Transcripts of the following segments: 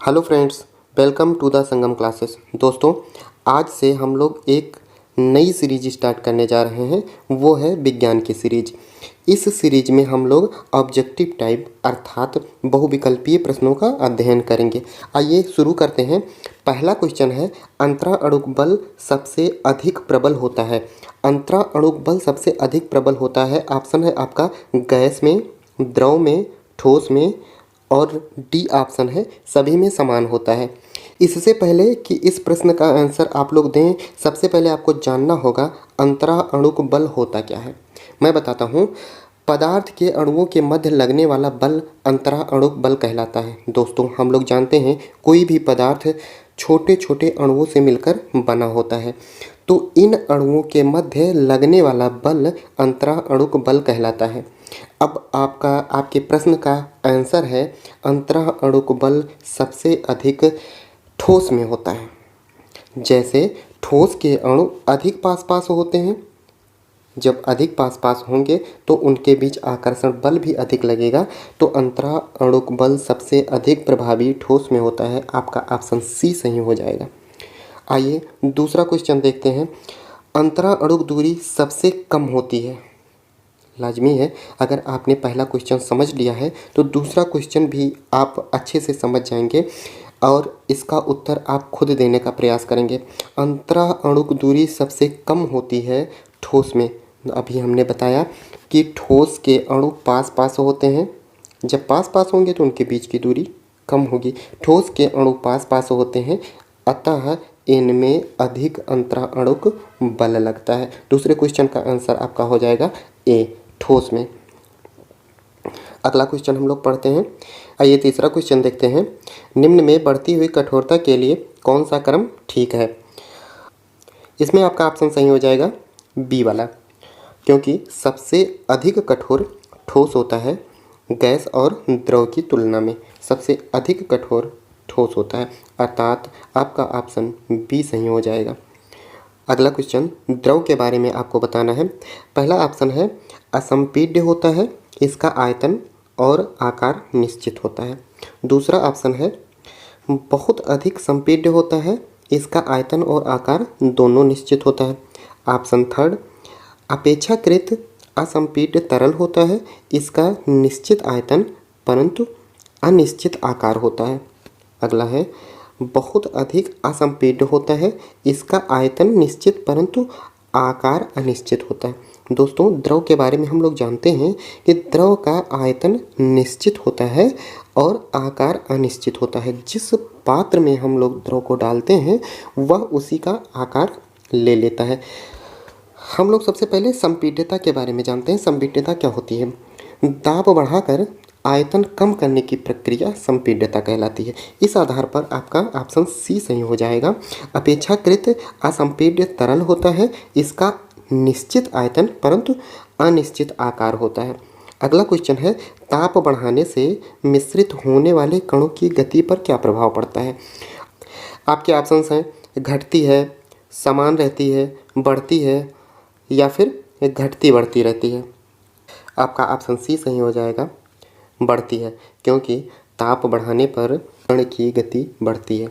Hello friends, welcome to the Sangam classes. दोस्तों, आज से हम लोग एक नई सीरीज स्टार्ट करने जा रहे हैं, वो है विज्ञान की सीरीज। इस सीरीज में हम लोग ऑब्जेक्टिव टाइप अर्थात बहुविकल्पीय प्रश्नों का अध्ययन करेंगे। आइए शुरू करते हैं। पहला क्वेश्चन है, अंतराअणुक बल सबसे अधिक प्रबल होता है। अंतराअणुक बल सबसे अधिक प्रबल होता है। ऑप्शन है आपका गैस में, द्रव में, ठोस में और डी ऑप्शन है सभी में समान होता है। इससे पहले कि इस प्रश्न का आंसर आप लोग दें, सबसे पहले आपको जानना होगा अंतराअणुक बल होता क्या है। मैं बताता हूँ। पदार्थ के अणुओं के मध्य लगने वाला बल अंतराअणुक बल कहलाता है। दोस्तों, हम लोग जानते हैं कोई भी पदार्थ छोटे छोटे अणुओं से मिलकर बना होता है, तो इन अणुओं के मध्य लगने वाला बल अंतराअणुक बल कहलाता है। अब आपके प्रश्न का आंसर है, अंतराअणुक बल सबसे अधिक ठोस में होता है। जैसे ठोस के अणु अधिक पास पास होते हैं, जब अधिक पास पास होंगे तो उनके बीच आकर्षण बल भी अधिक लगेगा, तो अंतराअणुक बल सबसे अधिक प्रभावी ठोस में होता है। आपका ऑप्शन सी सही हो जाएगा। आइए दूसरा क्वेश्चन देखते हैं। अंतराअणुक दूरी सबसे कम होती है। लाजमी है, अगर आपने पहला क्वेश्चन समझ लिया है तो दूसरा क्वेश्चन भी आप अच्छे से समझ जाएंगे और इसका उत्तर आप खुद देने का प्रयास करेंगे। अंतराअणुक दूरी सबसे कम होती है ठोस में। अभी हमने बताया कि ठोस के अणु पास पास होते हैं, जब पास पास होंगे तो उनके बीच की दूरी कम होगी। ठोस के अणु पास पास होते हैं, अतः इनमें अधिक अंतराअणुक बल लगता है। दूसरे क्वेश्चन का आंसर आपका हो जाएगा ए, ठोस में। अगला क्वेश्चन हम लोग पढ़ते हैं। आइए तीसरा क्वेश्चन देखते हैं। निम्न में बढ़ती हुई कठोरता के लिए कौन सा क्रम ठीक है। इसमें आपका ऑप्शन सही हो जाएगा बी वाला, क्योंकि सबसे अधिक कठोर ठोस होता है गैस और द्रव की तुलना में। सबसे अधिक कठोर ठोस होता है, अर्थात आपका ऑप्शन बी सही हो जाएगा। अगला क्वेश्चन द्रव के बारे में आपको बताना है। पहला ऑप्शन है असंपीड्य होता है, इसका आयतन और आकार निश्चित होता है। दूसरा ऑप्शन है बहुत अधिक संपीड्य होता है, इसका आयतन और आकार दोनों निश्चित होता है। ऑप्शन थर्ड अपेक्षाकृत असंपीड्य तरल होता है, इसका निश्चित आयतन परंतु अनिश्चित आकार होता है। अगला है बहुत अधिक असंपीड्य होता है, इसका आयतन निश्चित परंतु आकार अनिश्चित होता है। दोस्तों, द्रव के बारे में हम लोग जानते हैं कि द्रव का आयतन निश्चित होता है और आकार अनिश्चित होता है। जिस पात्र में हम लोग द्रव को डालते हैं वह उसी का आकार ले लेता है। हम लोग सबसे पहले संपीड्यता के बारे में जानते हैं। संपीड्यता क्या होती है? दाब बढ़ाकर आयतन कम करने की प्रक्रिया संपीड्यता कहलाती है। इस आधार पर आपका ऑप्शन सी सही हो जाएगा। अपेक्षाकृत असंपीड्य तरल होता है, इसका निश्चित आयतन परंतु अनिश्चित आकार होता है। अगला क्वेश्चन है ताप बढ़ाने से मिश्रित होने वाले कणों की गति पर क्या प्रभाव पड़ता है। आपके ऑप्शंस हैं घटती है, समान रहती है, बढ़ती है या फिर घटती बढ़ती रहती है। आपका ऑप्शन सी सही हो जाएगा, बढ़ती है, क्योंकि ताप बढ़ाने पर कण की गति बढ़ती है।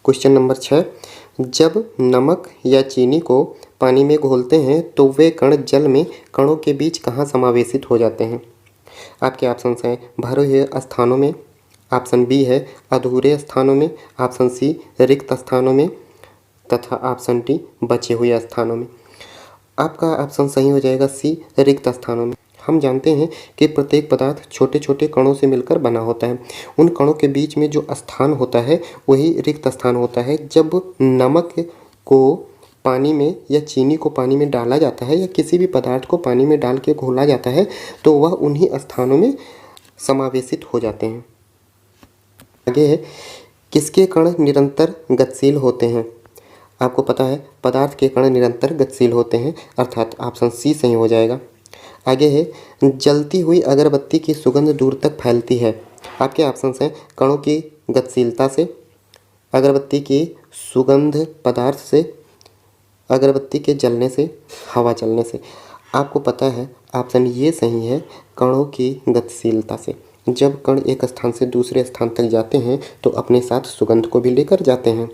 क्वेश्चन नंबर 6, जब नमक या चीनी को पानी में घोलते हैं तो वे कण जल में कणों के बीच कहाँ समावेशित हो जाते हैं। आपके ऑप्शंस हैं भरे हुए स्थानों में, ऑप्शन बी है अधूरे स्थानों में, ऑप्शन सी रिक्त स्थानों में तथा ऑप्शन डी बचे हुए स्थानों में। आपका ऑप्शन सही हो जाएगा सी, रिक्त स्थानों में। हम जानते हैं कि प्रत्येक पदार्थ छोटे छोटे कणों से मिलकर बना होता है। उन कणों के बीच में जो स्थान होता है वही रिक्त स्थान होता है। जब नमक को पानी में या चीनी को पानी में डाला जाता है या किसी भी पदार्थ को पानी में डाल के घोला जाता है तो वह उन्हीं स्थानों में समावेशित हो जाते हैं। आगे है किसके कण निरंतर गतिशील होते हैं। आपको पता है पदार्थ के कण निरंतर गतिशील होते हैं, अर्थात ऑप्शन सी सही हो जाएगा। आगे है जलती हुई अगरबत्ती की सुगंध दूर तक फैलती है। आपके ऑप्शंस हैं कणों की गतिशीलता से, अगरबत्ती की सुगंध पदार्थ से, अगरबत्ती के जलने से, हवा चलने से। आपको पता है ऑप्शन ये सही है, कणों की गतिशीलता से। जब कण एक स्थान से दूसरे स्थान तक जाते हैं तो अपने साथ सुगंध को भी लेकर जाते हैं।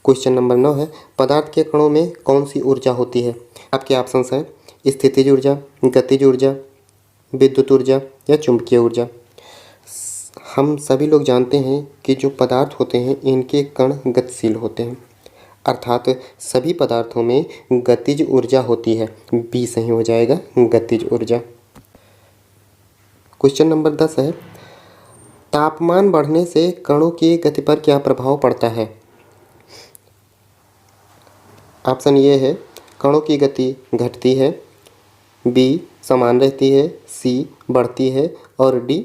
क्वेश्चन नंबर 9 है, पदार्थ के कणों में कौन सी ऊर्जा होती है? आपके ऑप्शंस हैं स्थितिज ऊर्जा, गतिज ऊर्जा, विद्युत ऊर्जा या चुंबकीय ऊर्जा। हम सभी लोग जानते हैं कि जो पदार्थ होते हैं इनके कण गतिशील होते हैं, अर्थात सभी पदार्थों में गतिज ऊर्जा होती है। बी सही हो जाएगा, गतिज ऊर्जा। क्वेश्चन नंबर 10 है, तापमान बढ़ने से कणों की गति पर क्या प्रभाव पड़ता है? ऑप्शन ये है, कणों की गति घटती है, बी समान रहती है, सी बढ़ती है और डी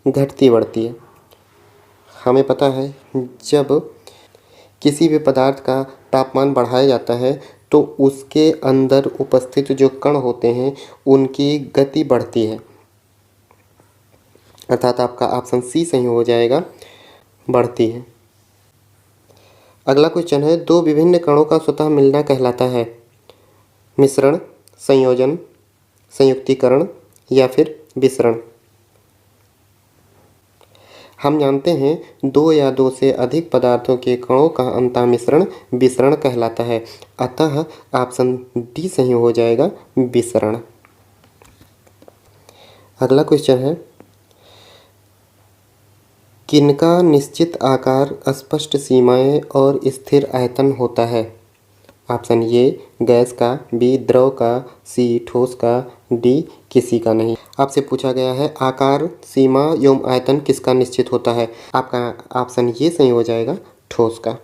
घटती बढ़ती है। हमें पता है जब किसी भी पदार्थ का तापमान बढ़ाया जाता है तो उसके अंदर उपस्थित जो कण होते हैं उनकी गति बढ़ती है, अर्थात आपका ऑप्शन सी सही हो जाएगा, बढ़ती है। अगला क्वेश्चन है, दो विभिन्न कणों का स्वतः मिलना कहलाता है मिश्रण, संयोजन, संयुक्तीकरण या फिर विसरण। हम जानते हैं दो या दो से अधिक पदार्थों के कणों का अंतः मिश्रण विसरण कहलाता है, अतः ऑप्शन डी सही हो जाएगा, विसरण। अगला क्वेश्चन है, किनका निश्चित आकार, स्पष्ट सीमाएं और स्थिर आयतन होता है? ऑप्शन ए गैस का, बी द्रव का, सी ठोस का, डी किसी का नहीं। आपसे पूछा गया है आकार, सीमा एवं आयतन किसका निश्चित होता है? आपका ऑप्शन ये सही हो जाएगा, ठोस का।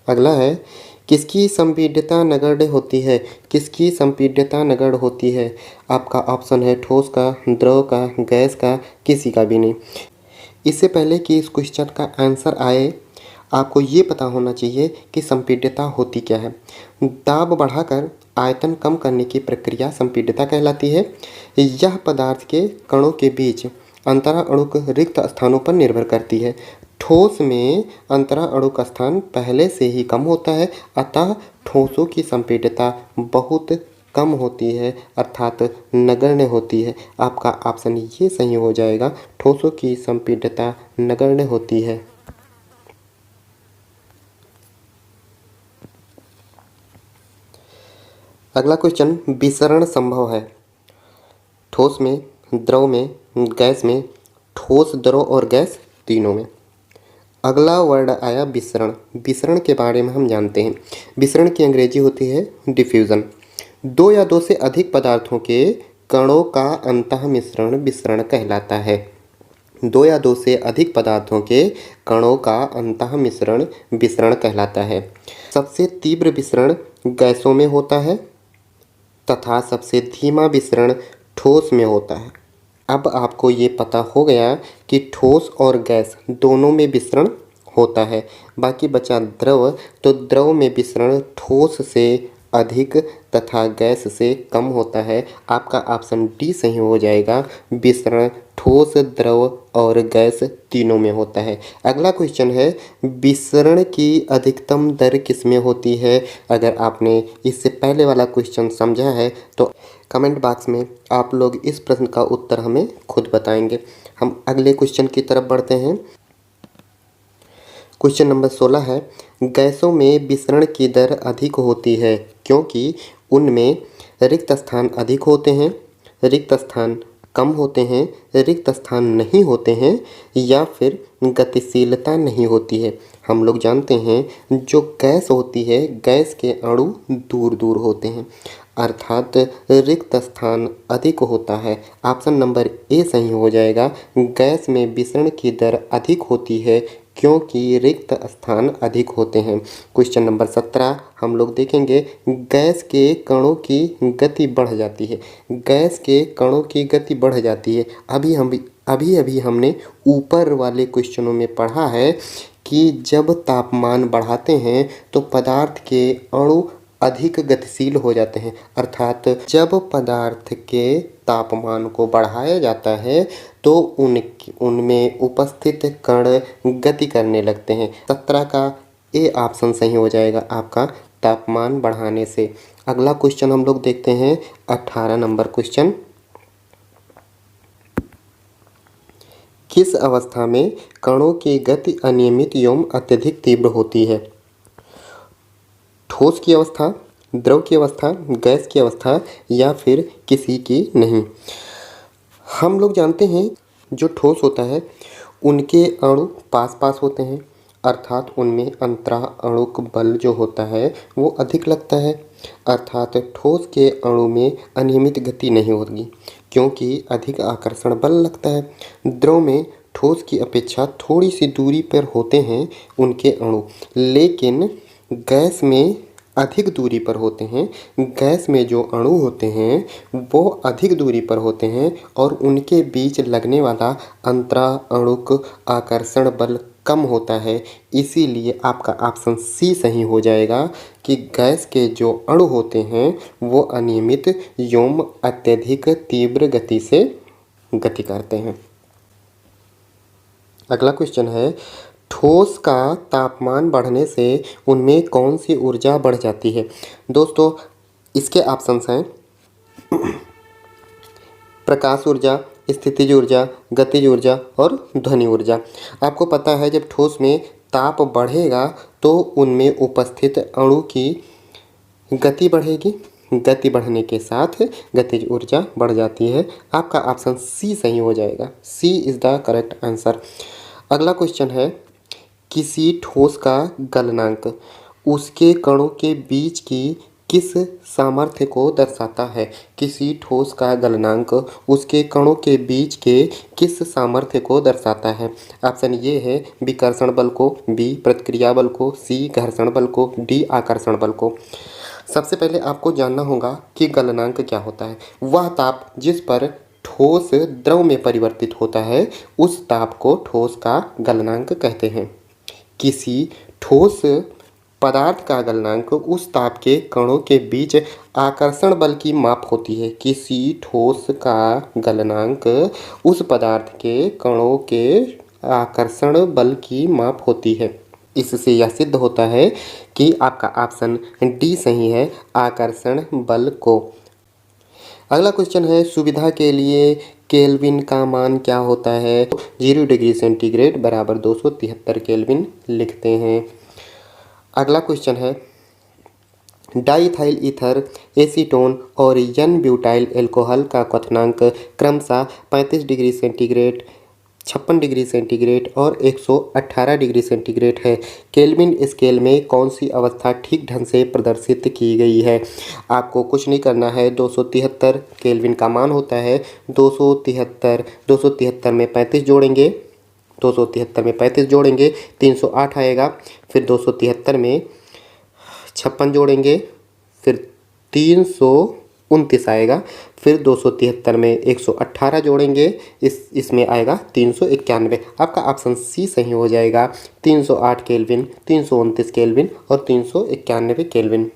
अगला है, किसकी संपीड्यता नगण्य होती है? किसकी संपीड्यता नगण्य होती है? आपका ऑप्शन है ठोस का, द्रव का, गैस का, किसी का भी नहीं। इससे पहले कि इस क्वेश्चन का आंसर आए आपको ये पता होना चाहिए कि संपीड्यता होती क्या है। दाब बढ़ाकर आयतन कम करने की प्रक्रिया संपीड्यता कहलाती है। यह पदार्थ के कणों के बीच अंतरा अणुक रिक्त स्थानों पर निर्भर करती है। ठोस में अंतरा अणुक स्थान पहले से ही कम होता है, अतः ठोसों की संपीड्यता बहुत कम होती है, अर्थात नगण्य होती है। आपका ऑप्शन ये सही हो जाएगा, ठोसों की संपीड्यता नगण्य होती है। अगला क्वेश्चन, विसरण संभव है ठोस में, द्रव में, गैस में, ठोस, द्रव और गैस तीनों में। अगला वर्ड आया विसरण। विसरण के बारे में हम जानते हैं, विसरण की अंग्रेजी होती है डिफ्यूज़न। दो या दो से अधिक पदार्थों के कणों का अंतः मिश्रण विसरण कहलाता है। दो या दो से अधिक पदार्थों के कणों का अंतः मिश्रण विसरण कहलाता है। सबसे तीव्र विसरण गैसों में होता है तथा सबसे धीमा विसरण ठोस में होता है। अब आपको ये पता हो गया कि ठोस और गैस दोनों में विसरण होता है। बाकी बचा द्रव, तो द्रव में विसरण ठोस से अधिक तथा गैस से कम होता है। आपका ऑप्शन डी सही हो जाएगा, विसरण ठोस, द्रव और गैस तीनों में होता है। अगला क्वेश्चन है, विसरण की अधिकतम दर किसमें होती है? अगर आपने इससे पहले वाला क्वेश्चन समझा है तो कमेंट बॉक्स में आप लोग इस प्रश्न का उत्तर हमें खुद बताएंगे। हम अगले क्वेश्चन की तरफ बढ़ते हैं। क्वेश्चन नंबर 16 है, गैसों में विसरण की दर अधिक होती है क्योंकि उनमें रिक्त स्थान अधिक होते हैं, रिक्त स्थान कम होते हैं, रिक्त स्थान नहीं होते हैं या फिर गतिशीलता नहीं होती है। हम लोग जानते हैं जो गैस होती है, गैस के अणु दूर दूर होते हैं, अर्थात रिक्त स्थान अधिक होता है। ऑप्शन नंबर ए सही हो जाएगा, गैस में विसरण की दर अधिक होती है क्योंकि रिक्त स्थान अधिक होते हैं। क्वेश्चन नंबर 17 हम लोग देखेंगे, गैस के कणों की गति बढ़ जाती है। गैस के कणों की गति बढ़ जाती है। अभी हमने ऊपर वाले क्वेश्चनों में पढ़ा है कि जब तापमान बढ़ाते हैं तो पदार्थ के अणु अधिक गतिशील हो जाते हैं, अर्थात जब पदार्थ के तापमान को बढ़ाया जाता है तो उनमें उपस्थित कण गति करने लगते हैं। 17 का ए ऑप्शन सही हो जाएगा आपका, तापमान बढ़ाने से। अगला क्वेश्चन हम लोग देखते हैं 18 नंबर क्वेश्चन। किस अवस्था में कणों की गति अनियमित एवं अत्यधिक तीव्र होती है? ठोस की अवस्था, द्रव की अवस्था, गैस की अवस्था या फिर किसी की नहीं। हम लोग जानते हैं जो ठोस होता है उनके अणु पास पास होते हैं, अर्थात उनमें अंतरा अणुक बल जो होता है वो अधिक लगता है, अर्थात ठोस के अणु में अनियमित गति नहीं होगी क्योंकि अधिक आकर्षण बल लगता है। द्रव में ठोस की अपेक्षा थोड़ी सी दूरी पर होते हैं उनके अणु, लेकिन गैस में अधिक दूरी पर होते हैं। गैस में जो अणु होते हैं वो अधिक दूरी पर होते हैं और उनके बीच लगने वाला अंतरा अणुक आकर्षण बल कम होता है। इसीलिए आपका ऑप्शन सी सही हो जाएगा कि गैस के जो अणु होते हैं वो अनियमित एवं अत्यधिक तीव्र गति से गति करते हैं। अगला क्वेश्चन है, ठोस का तापमान बढ़ने से उनमें कौन सी ऊर्जा बढ़ जाती है? दोस्तों इसके ऑप्शंस हैं प्रकाश ऊर्जा, स्थितिज ऊर्जा, गतिज ऊर्जा और ध्वनि ऊर्जा। आपको पता है जब ठोस में ताप बढ़ेगा तो उनमें उपस्थित अणु की गति बढ़ेगी, गति बढ़ने के साथ गतिज ऊर्जा बढ़ जाती है। आपका ऑप्शन सी सही हो जाएगा। सी इज़ द करेक्ट आंसर। अगला क्वेश्चन है, किसी ठोस का गलनांक उसके कणों के बीच की किस सामर्थ्य को दर्शाता है? किसी ठोस का गलनांक उसके कणों के बीच के किस सामर्थ्य को दर्शाता है? ऑप्शन ये है विकर्षण बल को, बी प्रतिक्रिया बल को, सी घर्षण बल को, डी आकर्षण बल को। सबसे पहले आपको जानना होगा कि गलनांक क्या होता है। वह ताप जिस पर ठोस द्रव में परिवर्तित होता है उस ताप को ठोस का गलनांक कहते हैं। किसी ठोस पदार्थ का गलनांक उस ताप के कणों के बीच आकर्षण बल की माप होती है। किसी ठोस का गलनांक उस पदार्थ के कणों के आकर्षण बल की माप होती है। इससे यह सिद्ध होता है कि आपका ऑप्शन डी सही है, आकर्षण बल को। अगला क्वेश्चन है, सुविधा के लिए केल्विन का मान क्या होता है? 0 डिग्री सेंटीग्रेड बराबर 273 केल्विन लिखते हैं। अगला क्वेश्चन है, डाइथाइल ईथर, एसीटोन और एन ब्यूटाइल एल्कोहल का क्वथनांक क्रमशः 35 डिग्री सेंटीग्रेड, 56 डिग्री सेंटीग्रेड और 118 डिग्री सेंटीग्रेड है। केल्विन स्केल में कौन सी अवस्था ठीक ढंग से प्रदर्शित की गई है? आपको कुछ नहीं करना है, 273 केल्विन का मान होता है। 273 में 35 जोड़ेंगे, 273 में 35 जोड़ेंगे 308 आएगा। फिर 273 में 56 जोड़ेंगे फिर 329 आएगा। फिर 273 में 118 जोड़ेंगे, इसमें आएगा 391। आपका ऑप्शन सी सही हो जाएगा। 308 केल्विन, 329 केल्विन और 391 केल्विन।